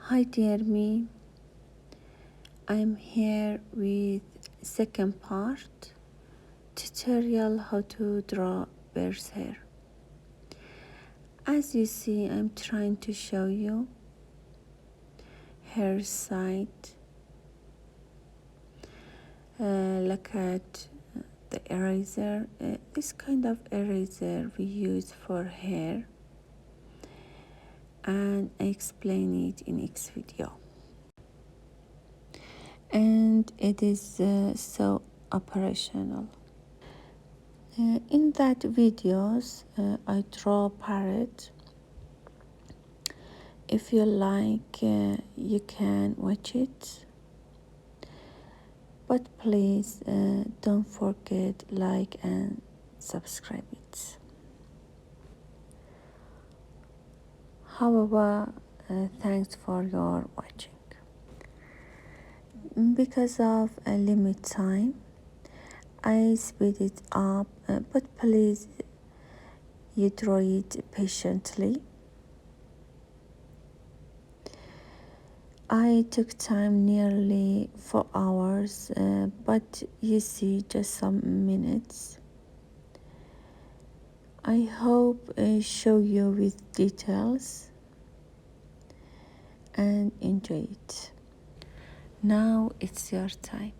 Hi dear me, I'm here with second part tutorial how to draw bear's hair. As you see, I'm trying to show you hair side. Look at the eraser. This kind of eraser we use for hair, and I explain it in next video. And it is so operational. In that videos, I draw parrot. If you like, you can watch it. But please don't forget like and subscribe it. However, thanks for your watching. Because of a limit time, I speed it up, but please you draw it patiently. I took time nearly 4 hours, but you see just some minutes. I hope I show you with details and enjoy it. Now it's your time.